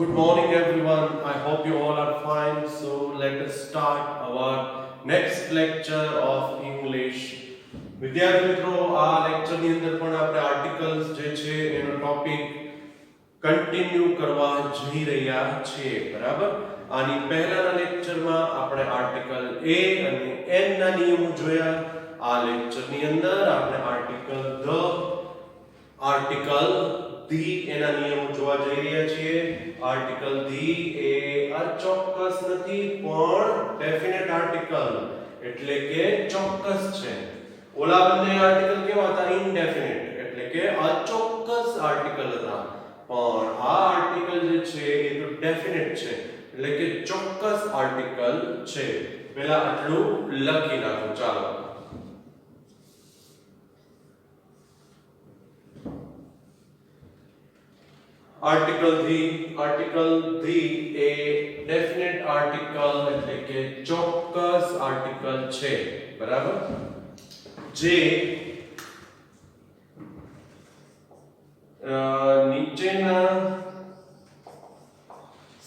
Good morning, everyone. I hope you all are fine. So, let us start our next lecture of English. વિદ્યાર્થી મિત્રો, આ લેક્ચરની અંદર પણ આપણે આર્ટિકલ્સ જે છે એનો ટોપિક કન્ટિન્યુ કરવા જઈ રહ્યા છીએ, બરાબર? આની પહેલાના લેક્ચરમાં આપણે આર્ટિકલ A અને N ના નિયમો જોયા. આ લેક્ચરની અંદર આપણે આર્ટિકલ ધી એના નિયમો જોવા જઈ રહ્યા છીએ. આર્ટિકલ ધી એ અચોક્કસ નથી પણ ડેફિનેટ આર્ટિકલ એટલે કે ચોક્કસ છે. ઓલા બંને આર્ટિકલ કેવા હતા? ઇનડેફિનેટ એટલે કે અચોક્કસ આર્ટિકલ હતા. પણ આ આર્ટિકલ જે છે એ તો ડેફિનેટ છે એટલે કે ચોક્કસ આર્ટિકલ છે. પહેલા આટલું લખી નાખો. ચાલો, article the A definite article એટલે કે ચોક્કસ આર્ટિકલ છે, બરાબર? જે નીચેના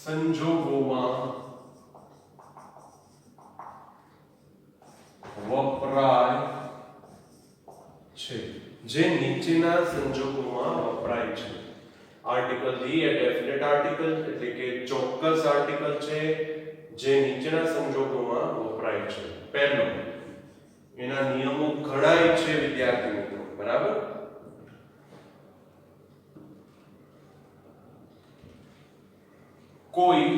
સંજોગોમાં વપરાય છે. Article the A definite article એટલે કે ચોક્કસ આર્ટિકલ છે જે નીચેના સંજોગોમાં વપરાય છે. પહેલું, એના નિયમો ઘણાય છે વિદ્યાર્થી મિત્રો, બરાબર? કોઈ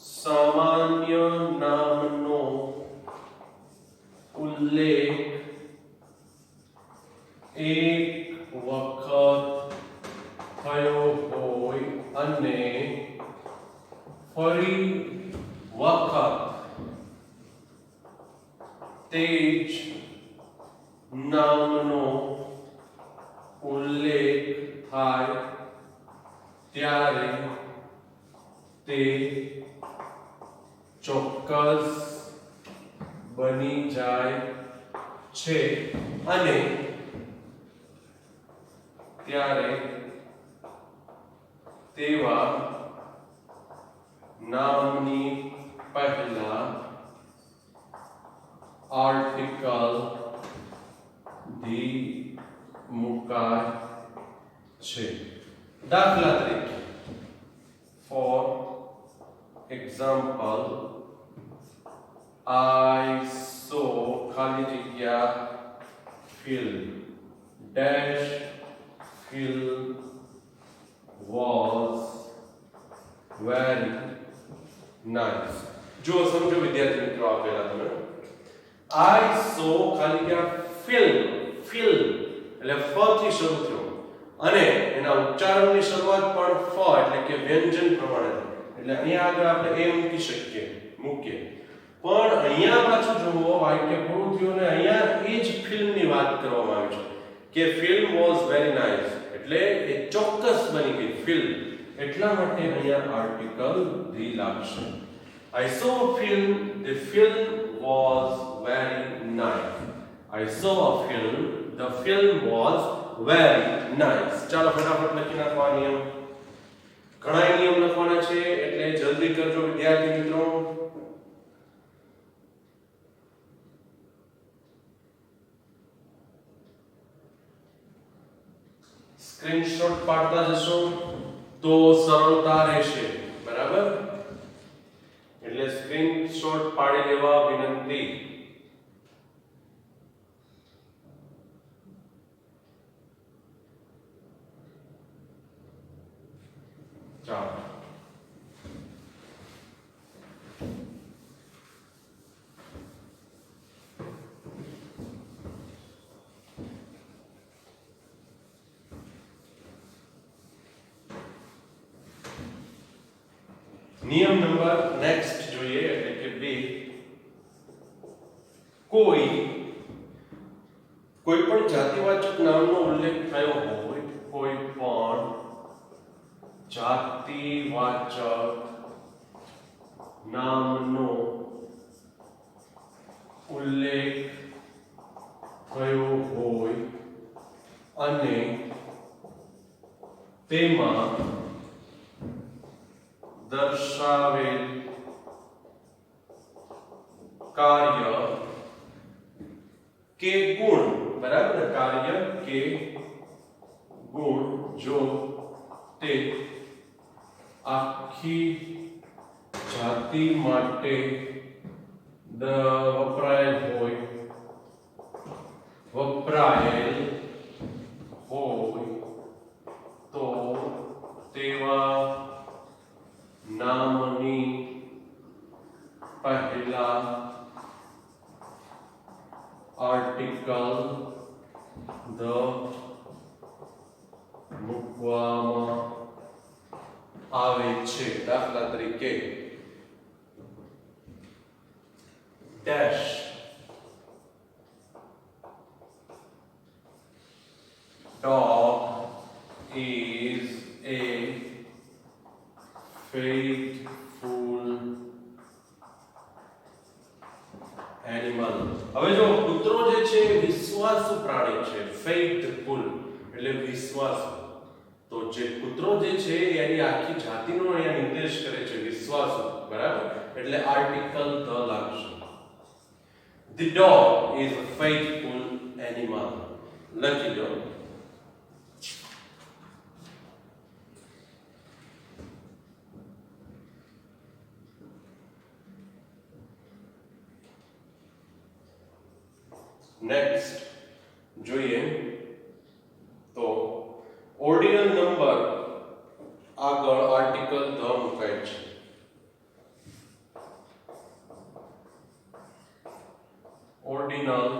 સામાન્ય નામનો ઉલ્લેખ એક વખત થયો હોય અને ફરી વખત તે જ નામનો ઉલ્લેખ થાય ત્યારે તે ચોક્કસ બની જાય છે અને ત્યારે તેવા નામની પહેલા આર્ટિકલ ધી મુકાય છે. દાખલા તરીકે, ફોર એક્ઝામ્પલ, I saw ખાલી જગ્યા film dash film was very nice. જો સમજો વિદ્યાર્થી મિત્રો, આપેલા તમે I saw ખાલી જગ્યા film એટલે ફ થી શરૂ થયો અને એના ઉચ્ચારણની શરૂઆત પણ ફ એટલે કે વ્યંજન પ્રમાણે થાય. એટલે અહીંયા આગળ આપણે એ મૂકીએ પણ અહીંયા પાછું જુઓ વાક્ય પૂરું થયું ને અહીંયા એ જ ફિલ્મની વાત કરવામાં આવી છે કે ફિલ્મ વોઝ વેરી નાઇસ એટલે એ ચોક્કસ બની ગઈ ફિલ્મ. એટલા માટે અહીંયા આર્ટિકલ ધી લાગશે. I saw a film, the film was very nice. I saw a film, the film was very nice. ચાલો ફટાફટ લખી નાખો આ નિયમ. ઘણા નિયમ લખવાના છે એટલે જલ્દી કરજો વિદ્યાર્થી મિત્રો. સ્ક્રીનશોટ પાડતા જશો તો સરળતા રહેશે, બરાબર? એટલે સ્ક્રીનશોટ પાડી લેવા વિનંતી. ચાલો, નિયમ નંબર નેક્સ્ટ જોઈએ એટલે કે 2. કોઈ પણ જાતિવાચક નામનો ઉલ્લેખ થયો હોય, કોઈ પણ જાતિવાચક નામનો ઉલ્લેખ થયો હોય અને તેમાં દર્શાવેલ કાર્ય કે ગુણ, બરાબર ને, કાર્ય કે ગુણ જો તે આખી જાતિ માટે વપરાયેલ હોય તો તેવા નામની પહેલા આર્ટિકલ ધ મૂકવામાં આવે છે. દાખલા તરીકે dash dog is a faithful animal. હવે જો કૂતરો જે છે વિશ્વાસુ પ્રાણી છે, faithful એટલે વિશ્વાસુ. તો જે કૂતરો જે છે એની આખી જાતિનો અહીંયા નિર્દેશ કરે છે, વિશ્વાસુ, બરાબર, એટલે આર્ટિકલ ધ લાગશે. The dog is a faithful animal. લખી લો. નેક્સ્ટ જોઈએ તો ઓર્ડિનલ નંબર આગળ આર્ટિકલ ધ મુકાય છે. ઓર્ડિનલ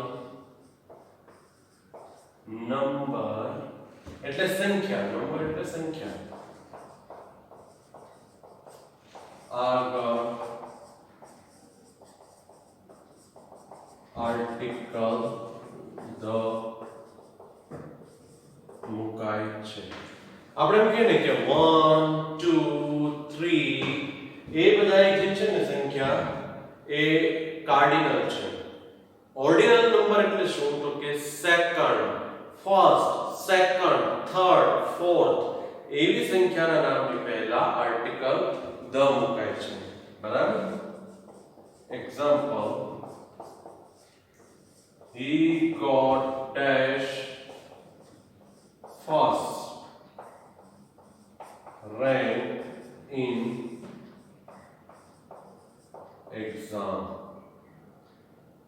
નંબર એટલે સંખ્યા, નંબર એટલે સંખ્યા, આગળ આર્ટિકલ ધ મુકાય છે. આપણે એમ કહીએ ને કે 1 2 3 એ બધા જે છે ને સંખ્યા એ કાર્ડિનલ છે. ઓર્ડિનલ નંબર એટલે શું? તો કે second, first, second, third, fourth એવી સંખ્યાના નામની પહેલા આર્ટિકલ ધ મુકાય છે, બરાબર. Example, he got dash first rank in exam.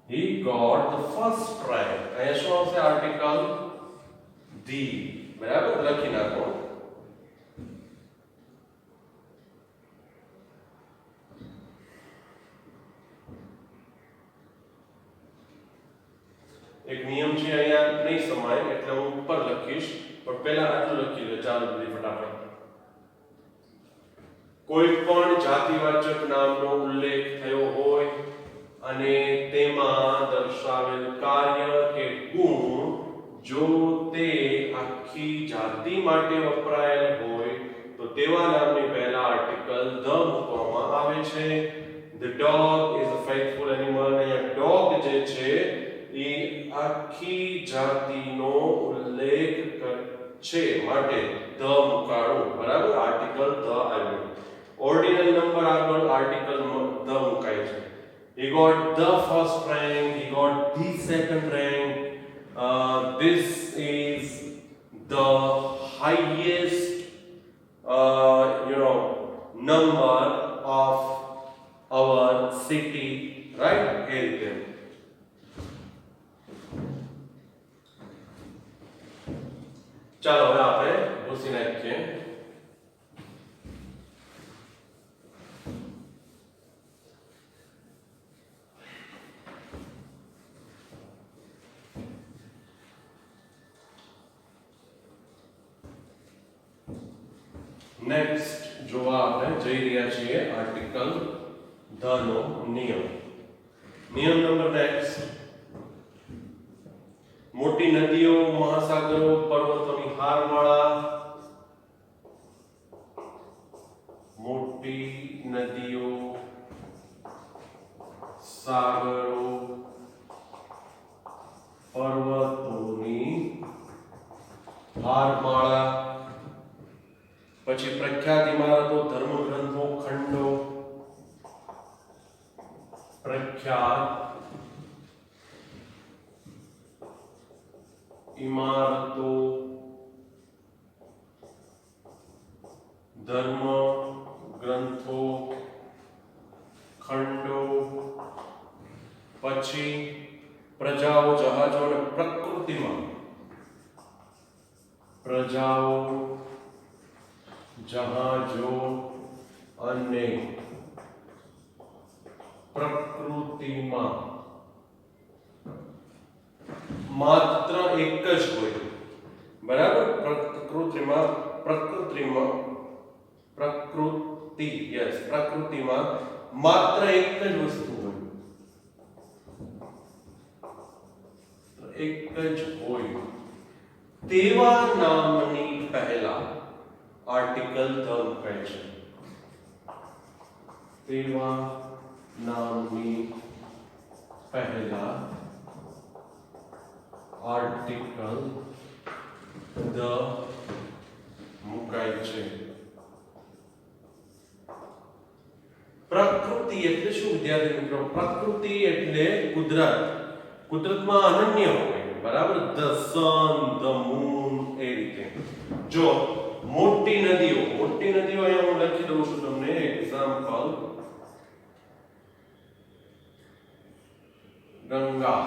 He got the first rank. અહીંયા શું આવશે? આર્ટિકલ the, બરાબર, લખી નાખો. એક નિયમ છે, અહીંયા નહીં સમાય એટલે હું ઉપર લખીશ, પણ પહેલા આટલું લખી લો. ચાલો જલ્દી ફટાફટ. કોઈ પણ જાતિવાચક નામનો ઉલ્લેખ થયો હોય અને તેમાં દર્શાવેલ કાર્ય કે ગુણ જો તે આખી જાતિ માટે વપરાયેલ હોય તો તેવા નામની પહેલા આર્ટિકલ ધ મૂકવામાં આવે છે. The dog is a faithful animal. અહીંયા dog જે છે એ આખી જાતિનો ઉલ્લેખ છે માટે ધ મુકાણું, બરાબર, આર્ટિકલ ધ આવ્યું. ઓર્ડિનલ નંબર આગળ આર્ટિકલ ધ મુકાય છે. He got the first rank, he got the second rank. This is the highest number of our city, right? એ રીતે. ચાલો હવે આપણે ભૂસી નાખીએ. નેક્સ્ટ જોવા આપણે જઈ રહ્યા છીએ આર્ટિકલ ધ નો નિયમ. નિયમ નંબર નેક્સ્ટ, મોટી નદીઓ, મહાસાગરો, પર્વતોની હારમાળા. મોટી નદીઓ, સાગરો, પર્વતોની હારમાળા. પછી પ્રખ્યાત ઇમારતો, ધર્મગ્રંથો, ખંડો, प्रख्यात इमारतों, धर्म ग्रंथों, खंडो, पछी प्रजाओं, जहाजों ने प्रकृति में, प्रजाओं, जहाजों अने प्रकृति में मात्र एक ज होय, बराबर। प्रकृति में प्रकृति, यस, प्रकृति में मात्र एक ज वस्तु होय, तो एक ज होय तेवा नामनी पहला आर्टिकल धर्म कहे छे। तेवा नामनी पहला आर्टिकल द मुकाय छे। प्रकृति એટલે શું વિદ્યાર્થી મિત્રો? પ્રકૃતિ એટલે કુદરત, કુદરતમાં અનન્ય હોય, બરાબર। ધ સન, ધ મૂન, એ રીતે। જો મોટી નદીઓ અહીંયા હું લખી દઉં છું તમને એક્ઝામ્પલ, ગંગા,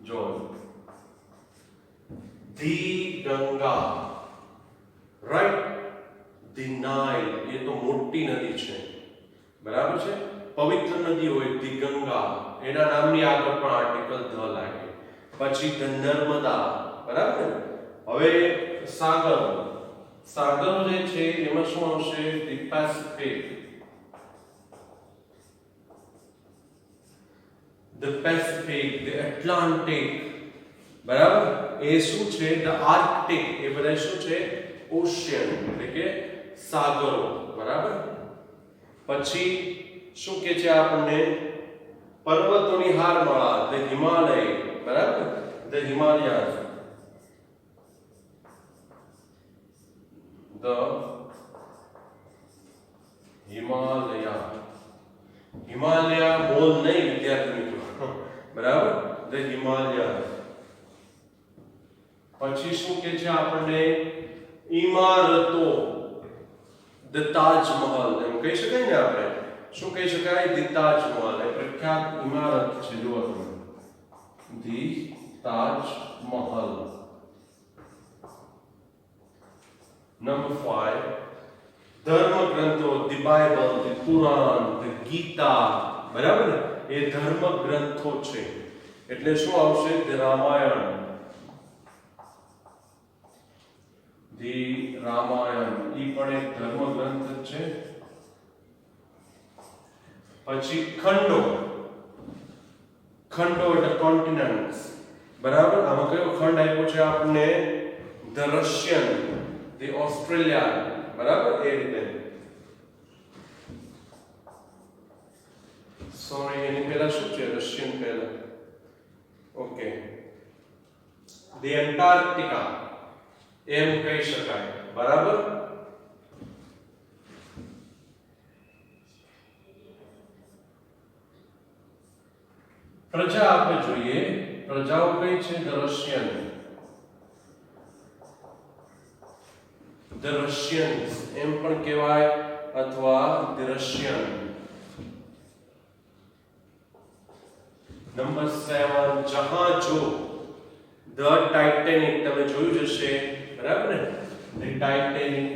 જો the Ganga, right, the Nile, એ તો મોટી નદી છે, બરાબર છે। પવિત્ર નદી હોય ધી ગંગા, એના નામની આગળ પણ આર્ટિકલ ધ લાગે। પછી ધ નર્મદા, બરાબર। હવે સાગરો જે છે એમાં શું આવશે? The Pacific, the Pacific, the Atlantic, બરાબર। એ શું છે? ધ આર્કટિક, એ બધા શું છે? ઓશિયન, એટલે કે સાગરો, બરાબર। પછી શું કે છે આપણને? પર્વતોની હારમાળા, ધ હિમાલય, બરાબર, the Himalayas, the Himalaya, Himalaya બોલ નહીં વિદ્યાર્થી મિત્રો, બરાબર, ધ હિમાલયાઝ। પછી શું કે છે આપણને? ઇમારતો, ધ તાજમહલ, એમ કહી શકાય ને આપણે? શું કહી શકાય? ધી તાજમહલ, એ પ્રખ્યાત ઇમારત છે, જુઓ તમે, ધી તાજમહલ। નંબર 5, ધર્મ ગ્રંથો, the Bible, the Quran, the Gita, બરાબર। એ ધર્મ ગ્રંથો છે, એટલે શું આવશે? ધી રામાયણ, ધી રામાયણ, ઈ પણ એક ધર્મ ગ્રંથ છે। પછી ખંડો એટલે કોન્ટિનેન્ટ્સ, બરાબર। આમાં કયો ખંડ આપ્યો છે આપણને? ધ રશિયન, ધી ઓસ્ટ્રેલિયા, બરાબર, એ રીતે। સોરી, એની પહેલા શું છે? રશિયન પહેલા, ઓકે। ધી એન્ટાર્કટિકા એમ કહી શકાય, બરાબર। પ્રજા આપણે જોઈએ, પ્રજાઓ કઈ છે? ધ રશિયન, ધ રશિયન્સ એમ પણ કહેવાય, અથવા ધ રશિયન। નંબર 7, જહાજો, ધ ટાઇટેનિક, તમે જોયું જ હશે, બરાબર ને? The Titanic,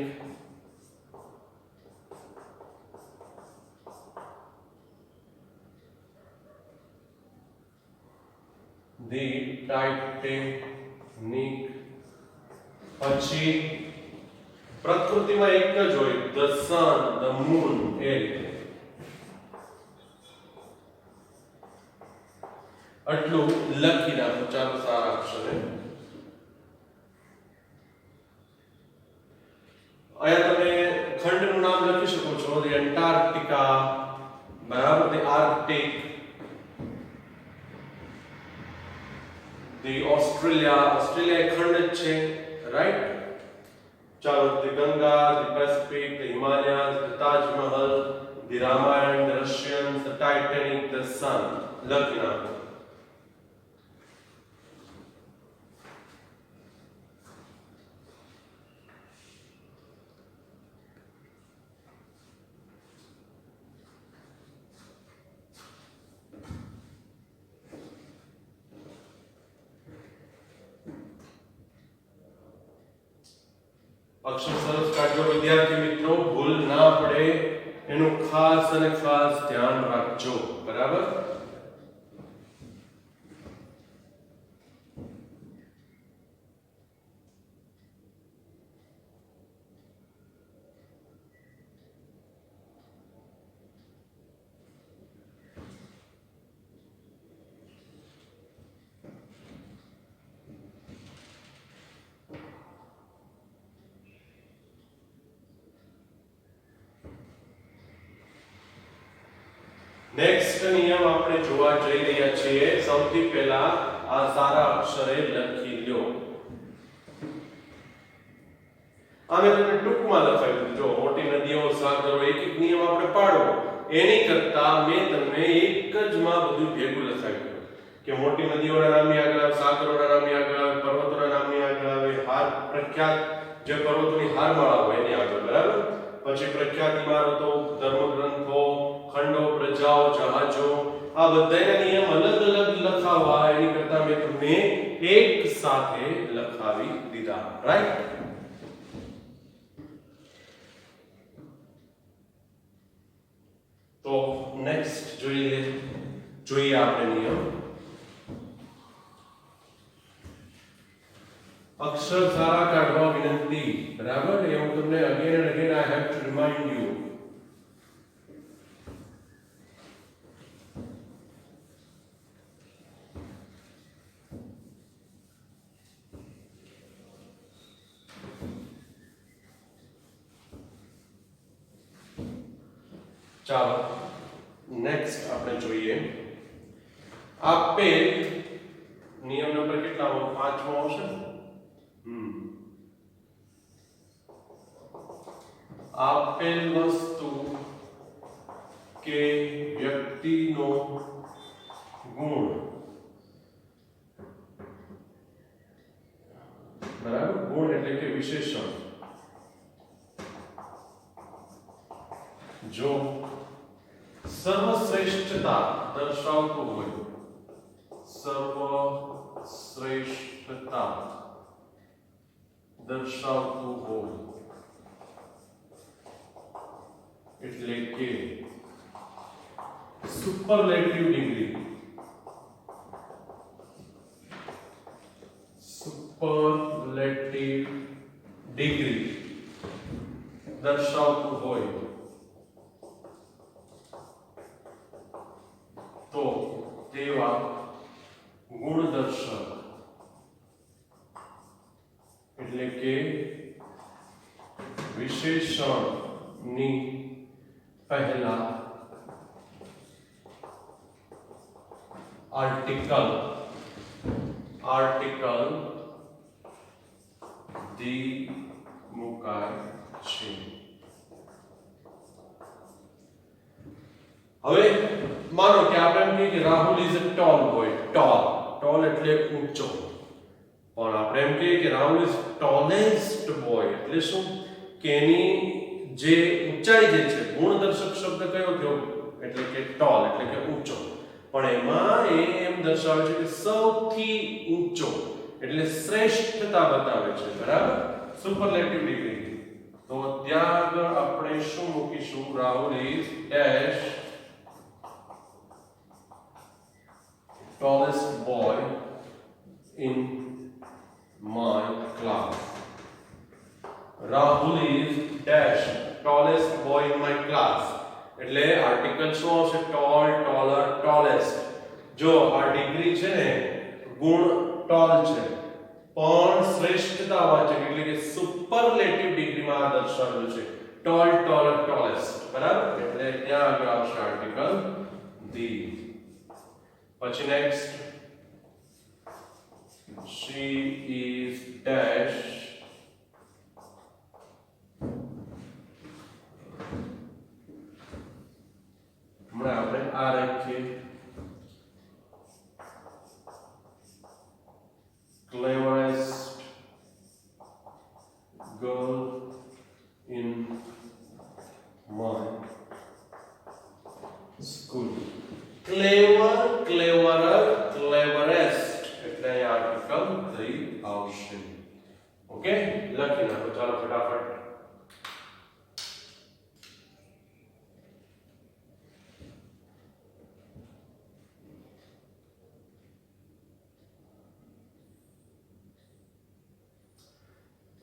the Titanic. પછી પ્રકૃતિમાં એક જ હોય, ધ સન, ધ મૂન, એ રીતે। આટલું લખી નાખો, ચાલો, સારા અક્ષરે। અહીંયા તમે ખંડનું નામ લખી શકો છો, ધી એન્ટાર્કટિકા, બરાબર, the Arctic, the Australia, Australia એક ખંડ જ છે, રાઈટ। ચાલો, the Ganga, the Pacific, the Himalayas, the Taj Mahal, the Ramayana, the Russians, આસાન લખી નાખો. અક્ષર સરસ કાઢજો વિદ્યાર્થી મિત્રો, ભૂલ ના પડે એનું ખાસ અને ખાસ ધ્યાન રાખજો. બરાબર? નેક્સ્ટ નિયમ આપણે જોવા જઈ રહ્યા છીએ. સૌથી પહેલા આ સારા અક્ષરે લખી લ્યો. આને તમે ટૂંકમાં લખાવ્યું. જો મોટી નદીઓ, સાગરો, એક એક નિયમ આપણે પાડો. એની કરતા મેં તમને એક જ માં બધું ભેગું લખાવ્યું કે મોટી નદીઓના નામે આગળ આવે, સાગરોના નામે આગળ આવે, પર્વતોના નામે આગળ આવે, હાર પ્રખ્યાત જે પર્વતોની હારમાળા હોય એની આગળ. બરાબર? પછી પ્રખ્યાત ઇમારતો, ધર્મગ્રંથો, ખંડો, પ્રજાઓ, જહાજો, આ બધાના નિયમ અલગ અલગ લખાવવા એની કરતા મેં તમને એક સાથે લખાવી દીધા. રાઈટ? તો નેક્સ્ટ જોઈએ આપણે નિયમ. અક્ષર સારા કાઢવા વિનંતી. બરાબર? એ હું તમને again and again I have to remind you. ચાલો નેક્સ્ટ આપણે જોઈએ. આપેલ નિયમ નંબર કેટલા? 5મો આવશે. આપેલ વસ્તુ કે વ્યક્તિનો ગુણ. બરાબર? ગુણ એટલે કે વિશેષણ જો સર્વશ્રેષ્ઠતા દર્શાવતું હોય, સર્વશ્રેષ્ઠતા દર્શાવતું હોય એટલે કે સુપરલેટિવ ડિગ્રી, સુપરલેટિવ ડિગ્રી દર્શાવતું હોય તો તેવા ગુણદર્શક એટલે કે વિશેષણની પહેલા આર્ટિકલ દી મુકાય છે. હવે માનો કે આપણે એમ કહીએ કે Rahul is a tall boy. Tall એટલે ઊંચો. પણ આપણે એમ કહીએ કે રાહુલ ઇઝ ટોલેસ્ટ બોય એટલે શું? કે એની જે ઊંચાઈ જે છે, ગુણદર્શક શબ્દ કયો થયો? એટલે કે ટોલ એટલે કે ઊંચો. પણ એમાં એ એમ દર્શાવે છે કે સૌથી ઊંચો એટલે શ્રેષ્ઠતા બતાવે છે. બરાબર? Superlative degree. તો ત્યાં આગળ આપણે શું મૂકીશું? Rahul is dash tallest boy in my class. Rahul is dash tallest boy in my class. એટલે આર્ટિકલ શું આવશે? Tall, taller, tallest. જો આ ડિગ્રી છે ને ગુણ ટોલ છે પણ શ્રેષ્ઠતાવાચક એટલે કે સુપરલેટિવ ડિગ્રીમાં આ દર્શાવેલું છે. Tall, taller, tallest. બરાબર? એટલે ત્યાં આગળ આવશે આર્ટિકલ ધી. પછી નેક્સ્ટ she is dash હમણાં આપણે આ રાખીએ my school. Clever, cleverer, cleverest એટલે અહીં આર્ટિકલ થઈ આવશે. ઓકે, લખી નાખો. ચાલો ફટાફટ.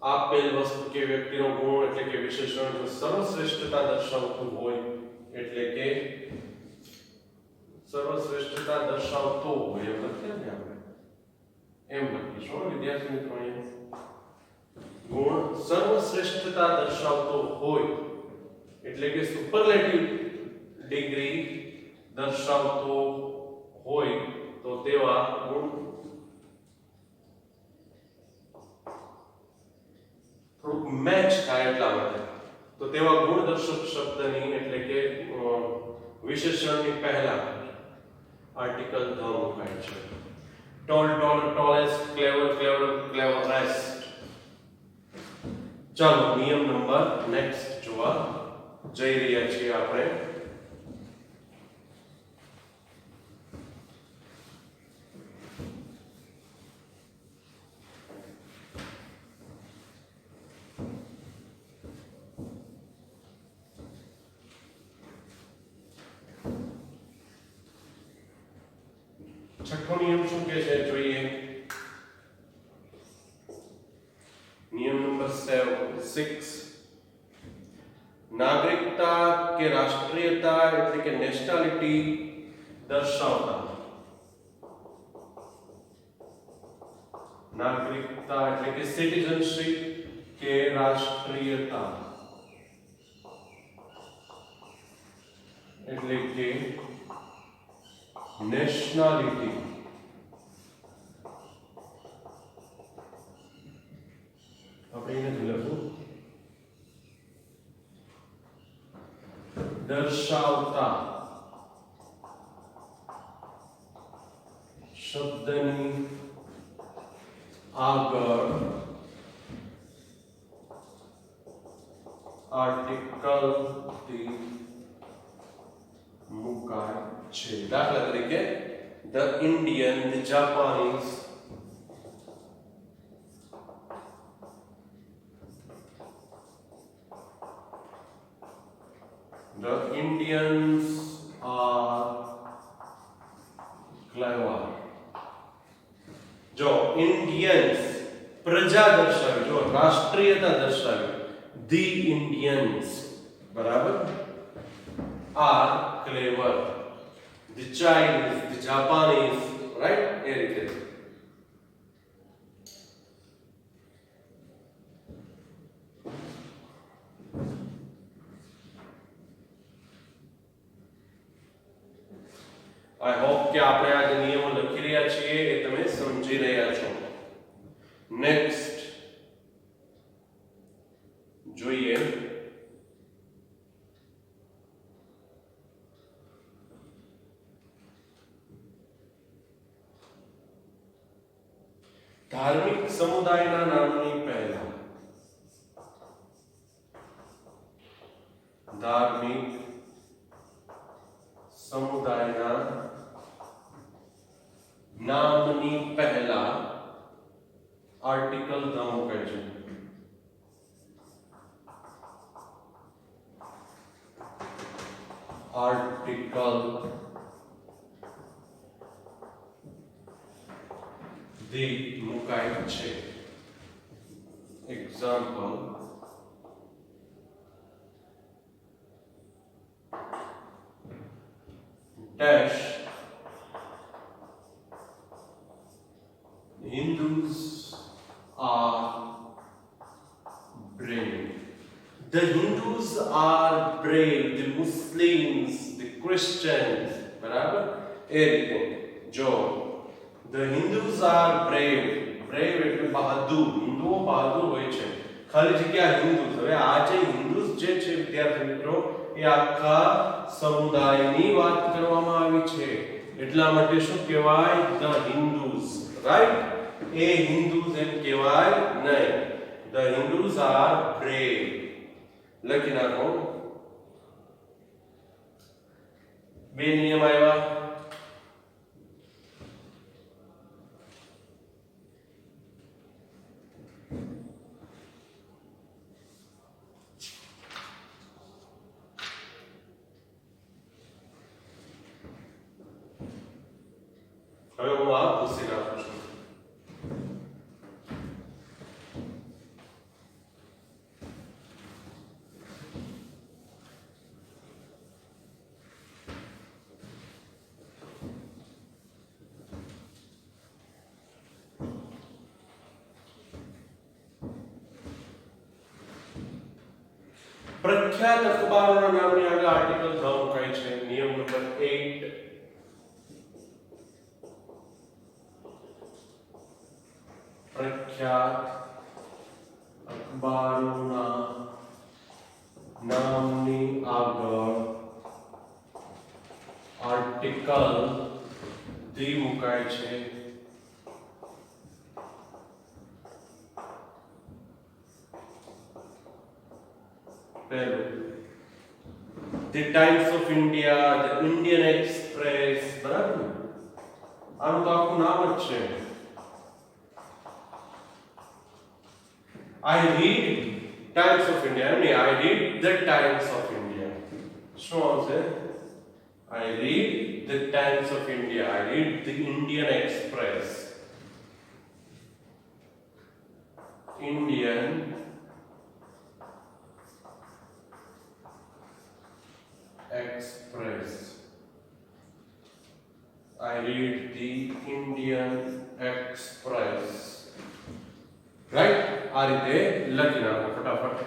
આપેલ વસ્તુ કે વ્યક્તિનો ગુણ એટલે કે વિશેષણ જો સર્વશ્રેષ્ઠતા દર્શાવતું હોય એટલે કે સર્વશ્રેષ્ઠતા દર્શાવતો હોય એમ લખીએ ને આપણે, એમ લખીશું વિદ્યાર્થી મિત્રો. અહીંયા ગુણ સર્વશ્રેષ્ઠતા દર્શાવતો હોય એટલે કે સુપરલેટિવ ડિગ્રી દર્શાવતો હોય તો તેવા ગુણ થોડુંક મેચ થાય એટલા માટે તો તેવા ગુણદર્શક શબ્દની એટલે કે વિશેષણની પહેલા આર્ટિકલ ધ મુકાય છે. ટોલ, ટોલ, ટોલેસ્ટ, ક્લેવર, ક્લેવર, ક્લેવરેસ્ટ. ચાલો નિયમ નંબર નેક્સ્ટ જોવા જઈ રહ્યા છીએ આપણે. છઠ્ઠો નિયમ શું કહે છે જોઈએ. નિયમ નંબર 6. નાગરિકતા કે રાષ્ટ્રીયતા એટલે કે નેશનાલિટી દર્શાવતા. નાગરિકતા એટલે કે સિટીઝનશિપ કે રાષ્ટ્રીયતા એટલે કે नेशनलिटी આપણે એને લખું દર્શાવતા શબ્દની આગળ આર્ટિકલ થી મુકાય છે. દાખલા તરીકે the Indian, the Japanese, the Indians are clever. જો Indians પ્રજા દર્શાવી, જો રાષ્ટ્રીયતા દર્શાવી, the Indians બરાબર are clever. The Chinese, the Japanese, right? એ રીતે. I hope કે આપણે આ જે નિયમો લખી રહ્યા છીએ એ તમે સમજી રહ્યા છો. નેક્સ્ટ જોઈએ धार्मिक समुदायना नामनी पहला. धार्मिक समुदायना नामनी पहला आर्टिकल ध मुकाय छे. आर्टिकल the મુકાય છે. Example dash Hindus are brave. The Hindus are brave. The Muslims, the Christians, બરાબર એ રીતે જો The Hindus are brave. Brave એટલે બહાદુર. હિન્દુઓ બહાદુર હોય છે. ખાલી જગ્યા હિન્દુસ. હવે આ જે હિન્દુસ જે છે વિદ્યાર્થી મિત્રો એ આખા સમુદાયની વાત કરવામાં આવી છે. એટલા માટે શું કહેવાય? The Hindus, right? એ હિન્દુસ એમ કહેવાય નહીં. The Hindus are brave. લખી નાખો. બે નિયમ આવ્યા. હવે હું આ પૂછી નાખું છું. પ્રખ્યાત અખબારોના નામની આગળ આર્ટિકલ 3 મુકાય છે. નિયમ નંબર 8. પ્રખ્યાત અખબારોના નામની આગળ આર્ટિકલ 3 મુકાય છે. પહેલું the times of India, the Indian express, બરાબર ને? આનું તો આખું નામ જ છે. I read Times of India. I read the Times of India. શું આવશે? I read the Times of India. I read the Indian Express. Indian Express. I read the Indian Express. Right? આ રીતે લખી નાખો ફટાફટ.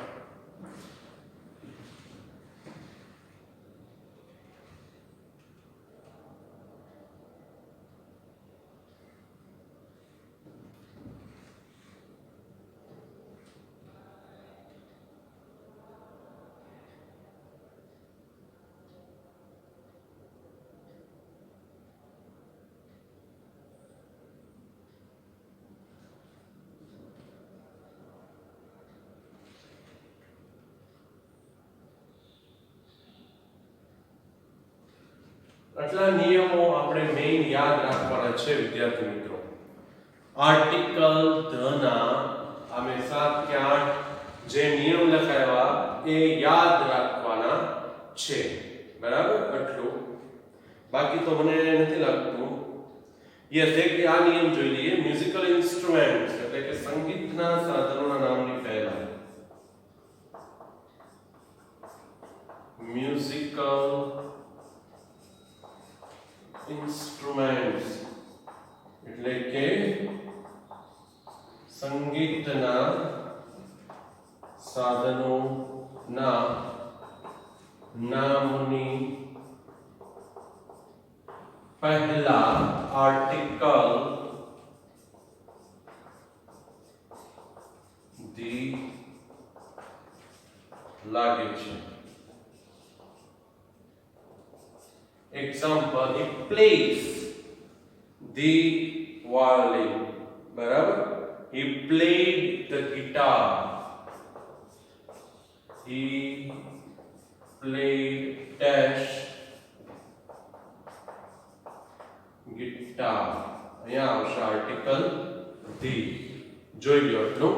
આટલા નિયમો આપણે મેઈન યાદ રાખવાના છે વિદ્યાર્થી મિત્રો. આર્ટિકલ ધના અમે 7 કે 8 જે નિયમ લખાવ્યા એ યાદ રાખવાના છે. બરાબર? આટલું. બાકી તો મને નથી લાગતું. યસ, એક આ નિયમ જોઈ લઈએ. મ્યુઝિકલ ઇન્સ્ટ્રુમેન્ટ્સ એટલે કે સંગીતના સાધનોના નામની પહેલા મ્યુઝિકલ instruments એટલે કે સંગીતના સાધનોના નામની પહેલા આર્ટિકલ ધી લાગે છે. Example, he plays the violin. બરાબર? He played the guitar. He played dash guitar. અહીંયા આવશે આર્ટિકલ the. જોઈ લો એટલું.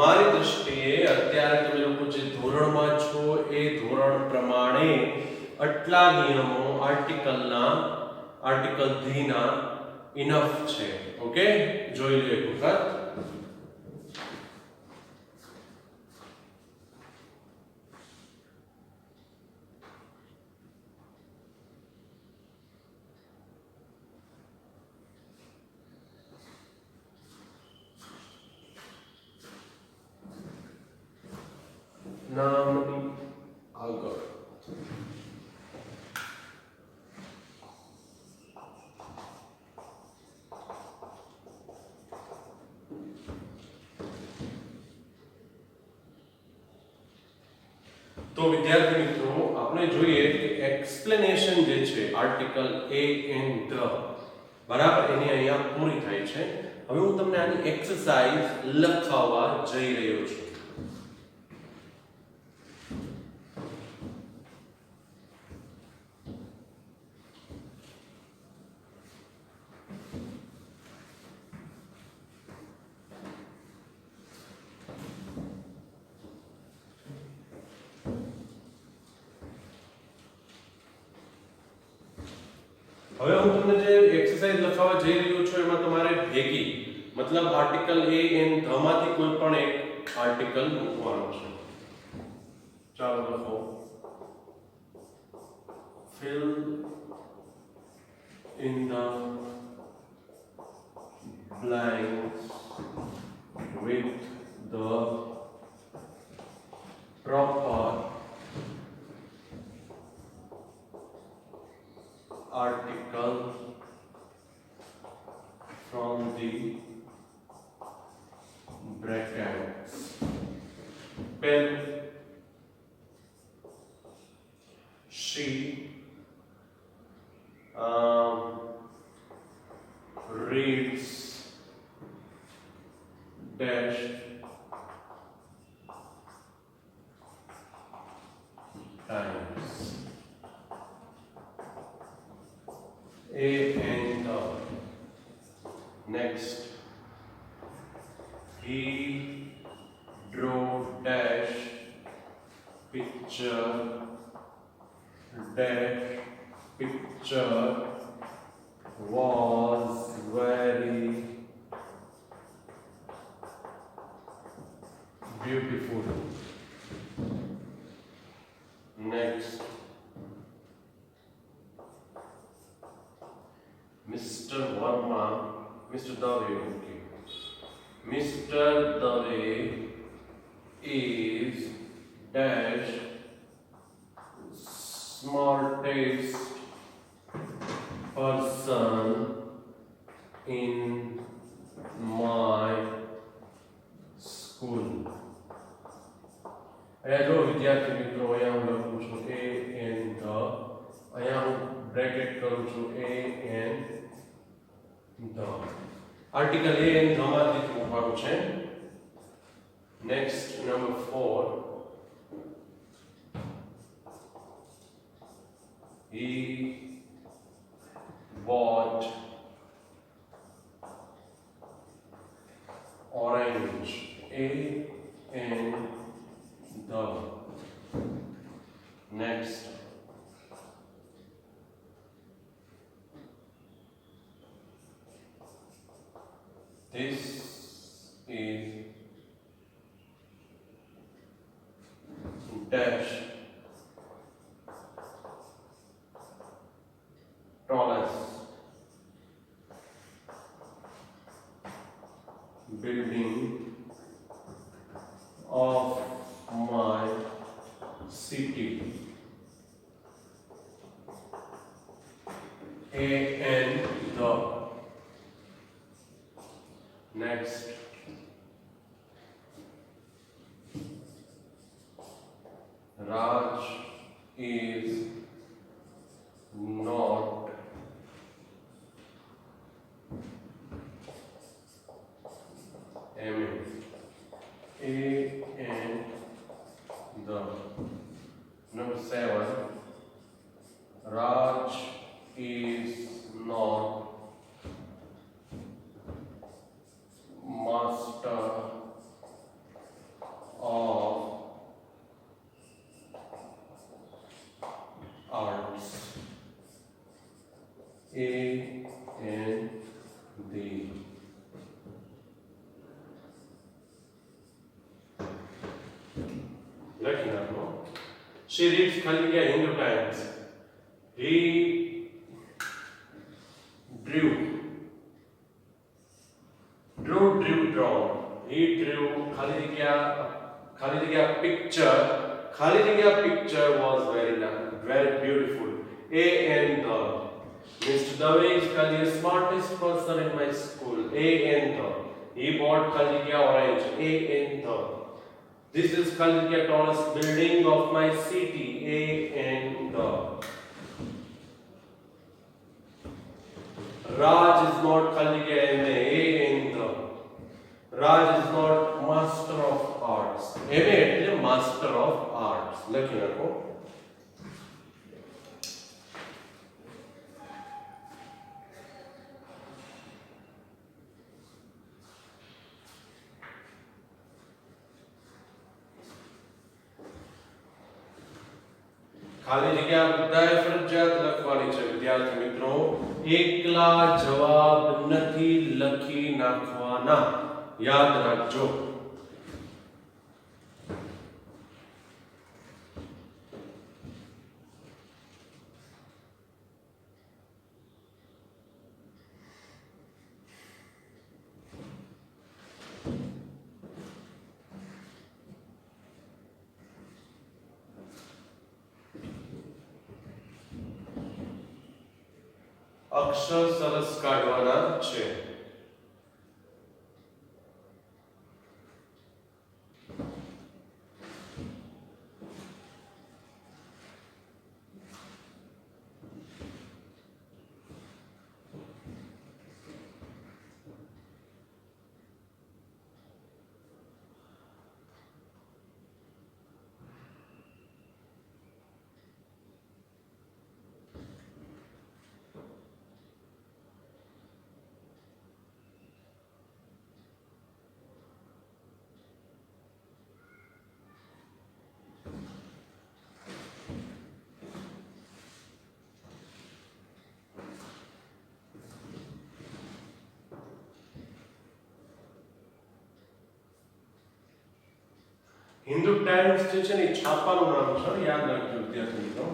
મારી દૃષ્ટિએ અત્યારે તમે લોકો જે ધોરણમાં છો એ ધોરણ પ્રમાણે આટલા નિયમો આર્ટિકલ ધી ના ઇનફ છે. ઓકે, જોઈ લો એક વખત. નામની આગળ તો વિદ્યાર્થી મિત્રો આપણે જોઈએ કે એક્સપ્લેનેશન જે છે આર્ટિકલ એ એન્ડ ધ, બરાબર, એની અહીંયા પૂરી થાય છે. હવે હું તમને આની એક્સરસાઇઝ લખાવવા જઈ રહ્યો છું. હવે હું તમને જે એક્સરસાઇઝ લખાવવા જઈ રહ્યો છું એમાં તમારે ભેગી મતલબ આર્ટિકલ એ એન ધમાંથી કોઈ પણ એક આર્ટિકલ મૂકવાનો છે. ચાલો લખો. fill in the blanks with the proper article from the brackets. Pen. She reads dash times. A and the next. He drew dash picture dash picture was very beautiful. Next. Mr. Verma, Mr. Dave, okay. Mr. Dave is dash smartest person in my school. અહીંયા જો વિદ્યાર્થી મિત્રો અહીંયા હું લખું છું a n the, અહીંયા હું બ્રેકેટ કરું છું a n the. Article a n the માંથી મૂકવાનું છે. Next number 4. He bought orange. A and the. Next. This is dash tallest building of my city. A and the. Next. Raj is not aiming. A and the. Number 7. Raj is not master of arts. A and the. Looking at no. She reads Khalidiyya Hindu Times. He drew. Drawn. He drew Khalidiyya picture. Khalidiyya picture was very beautiful. A and the. Mr. Dave is Khalidiyya smartest person in my school. A and the. He bought Khalidiyya orange. A and the. This is Khalidiyya tallest building of my city. A and the. Raj is not ખાલી જગ્યા M A in the. Raj is not master of arts. M A એટલે master of arts. લખી નાખો. ખાલી જગ્યા બધાએ ફરજિયાત લખવાની છે વિદ્યાર્થી મિત્રો. એકલા જવાબ નથી લખી નાખવાના, યાદ રાખજો. અક્ષર સરસ કાઢવાના છે. હિન્દુ ટાઈમ્સ જે છે ને એ છાપાનું નામ છે, યાદ રાખજો વિદ્યાર્થી મિત્રો.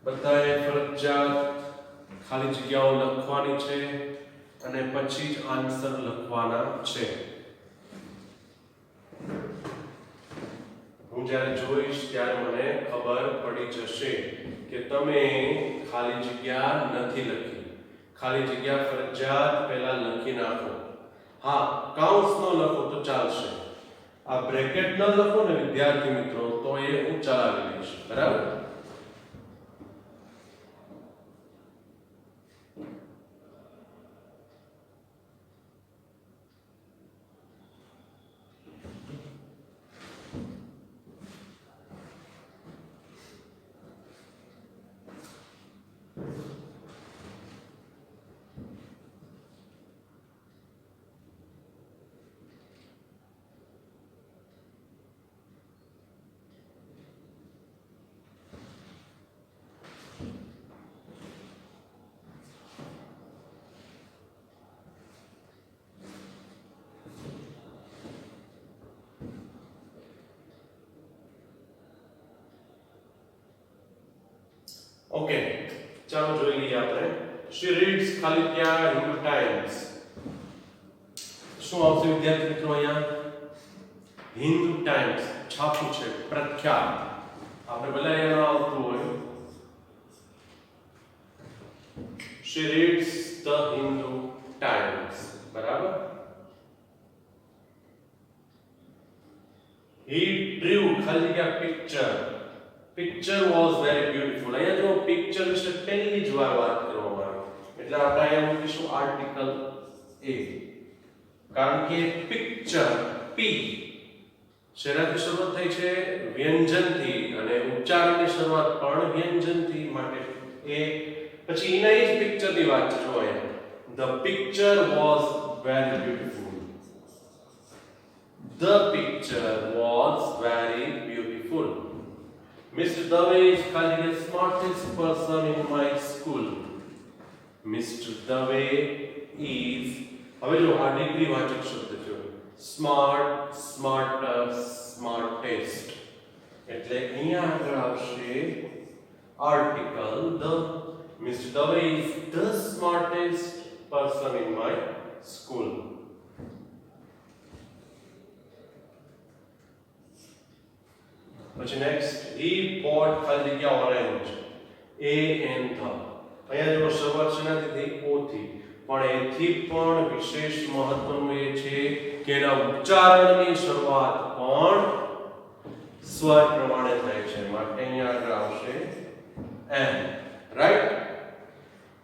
બધાએ ફરજિયાત ખાલી જગ્યાઓ લખવાની છે અને પછી જ આન્સર લખવાના છે. હું જ્યારે જોઈશ ત્યારે મને ખબર પડી જશે કે તમે ખાલી જગ્યા નથી લખી. ખાલી જગ્યા ફરજિયાત પહેલા લખી નાખો. હા, કાઉન્સ ન લખો તો ચાલશે. આ બ્રેકેટ ન લખો ને વિદ્યાર્થી મિત્રો તો એ હું ચલાવી લઈશ. બરાબર? ઓકે, ચાલો જોઈ લઈએ આપણે. She reads ખાલી ત્યાં Hindu Times. શું આવશે વિદ્યાર્થી મિત્રો અહીંયા? Hindu Times છાપું છે, પ્રખ્યાત. આપણે ભલે અહીંયા ન આવતું હોય. She reads the Hindu Times. બરાબર? He drew ખાલી ત્યાં picture. Picture was very beautiful. અહીંયા જો પિક્ચર વિશે પહેલી જ વાર વાત કરવામાં આવી એટલે આપણે અહીંયા મૂકીશું આર્ટિકલ A. કારણ કે પિક્ચર P શેનાથી શરૂઆત થઈ છે? વ્યંજનથી, અને ઉચ્ચારણની શરૂઆત પણ વ્યંજનથી, માટે A. પછી એના જ પિક્ચરની વાત છે. જો અહીંયા the picture was very beautiful. The picture was very beautiful. Mr. Dave is called the smartest person in my school. Mr. Dave is, હવે જો આ ડિગ્રી વાચક શબ્દ છે. Smart, smarter, smartest. એટલે અહીંયા આગળ આવશે article the. Mr. Dave is the smartest person in my school. પછી નેક્સ્ટ he bought ખાલી જગ્યા orange a n th અહીંયા જો શરૂઆત શેનાથી થઈ o થી પણ એથી પણ વિશેષ મહત્વનું એ છે કે એના ઉચ્ચારણની શરૂઆત પણ સ્વર પ્રમાણે થાય છે માટે અહીંયા આગળ આવશે n right.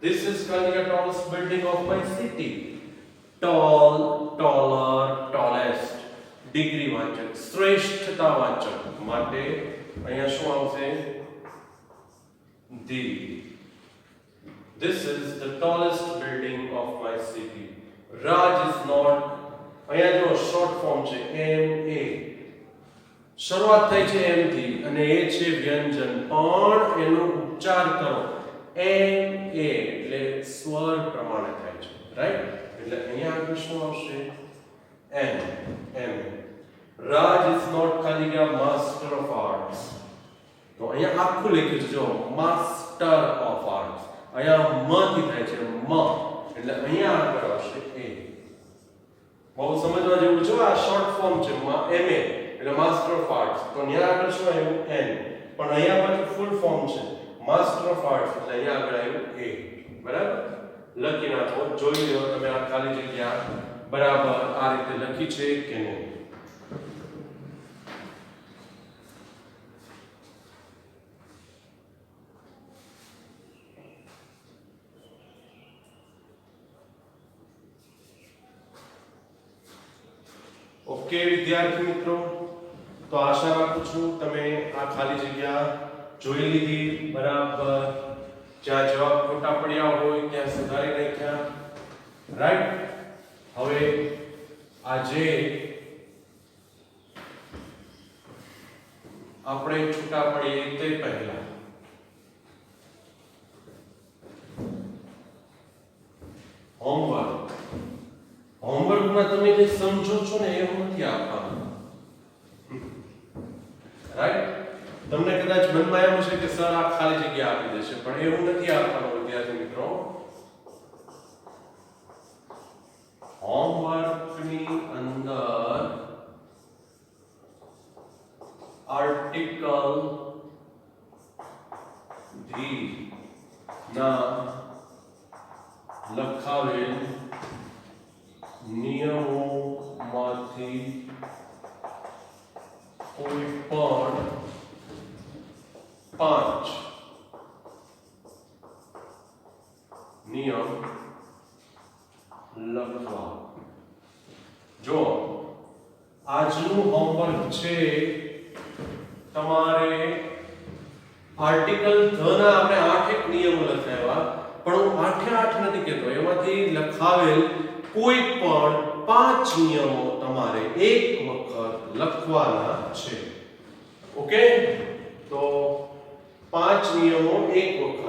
This is calling a tallest building of my city. Tall, taller, tallest. Degree વાચક શ્રેષ્ઠતા વાચક માટે અહીંયા શું આવશે the. This is the tallest building of my city. Raj is not અહીંયા જો શોર્ટ ફોર્મ છે m a શરૂઆત થાય છે m થી અને એ છે વ્યંજન પણ એનો ઉચ્ચાર કરો m a એટલે સ્વર પ્રમાણે થાય છે રાઈટ એટલે અહીંયા આગળ શું આવશે n m. Raj is not ખાલી ગયા માસ્ટર ઓફ આર્ટ્સ તો અહીંયા આખું લખ્યું છે જો માસ્ટર ઓફ આર્ટ્સ અહીંયા મ થી થાય છે મ એટલે અહીંયા આગળ આવશે a. બહુ સમજવા જેવું છે આ શોર્ટ ફોર્મ છે ma એટલે માસ્ટર ઓફ આર્ટ્સ તો અહીંયા આગળ શું આવ્યું n પણ અહીંયા પાછું ફૂલ ફોર્મ છે માસ્ટર ઓફ આર્ટ્સ એટલે અહીંયા આગળ આવ્યું a બરાબર લખી નાખો જોઈ લો તમે આ ખાલી જગ્યા બરાબર આ રીતે લખી છે કે નહીં. ઓકે વિદ્યાર્થી મિત્રો તો આશા રાખું છું તમે આ ખાલી જગ્યા જોઈ લીધી બરાબર જ્યાં જવાબ ખોટા પડ્યા હોય ત્યાં સુધારી નાખ્યા રાઈટ. હવે આજે આપણે છૂટા પડીએ તે પહેલા હોમવર્કમાં તમે જે સમજો છો ને એવું નથી આપવાનું રાઈટ. તમને કદાચ મનમાં એવું છે કે સર આ ખાલી જગ્યા આપી દેશે પણ એવું નથી આપવાનું વિદ્યાર્થી મિત્રો. હોમવર્કની અંદર આર્ટિકલ ધી ના લખાવેલ નિયમોમાંથી કોઈ પણ 5 નિયમ લખવા. જો આજનું હોમવર્ક છે તમારે આર્ટિકલ ધ ના આપણે 8 નિયમો લખાવ્યા પણ હું 8 નથી કહેતો એમાંથી લખાવેલ કોઈ પણ 5 નિયમો તમારે એક વખત લખવાના છે. ઓકે તો 5 નિયમો એક વખત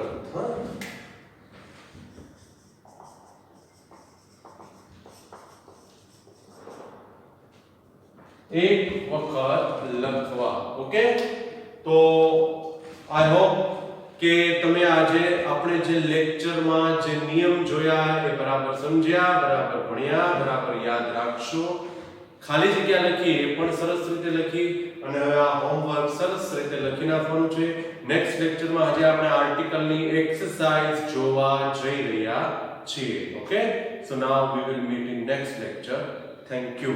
એક વખત લખવા. ઓકે તો આઈ હોપ કે તમે આજે આપણે જે લેક્ચરમાં જે નિયમ જોયા એ બરાબર સમજ્યા, બરાબર ભણ્યા, બરાબર યાદ રાખશો. ખાલી જગ્યા લખી એ પણ સરસ રીતે લખી અને હવે આ હોમવર્ક સરસ રીતે લખી નાખવાનું છે. નેક્સ્ટ લેક્ચરમાં આજે આપણે આર્ટિકલની એક્સરસાઇઝ જોવા જઈ રહ્યા છીએ. Okay so now we will meet in next lecture. Thank you.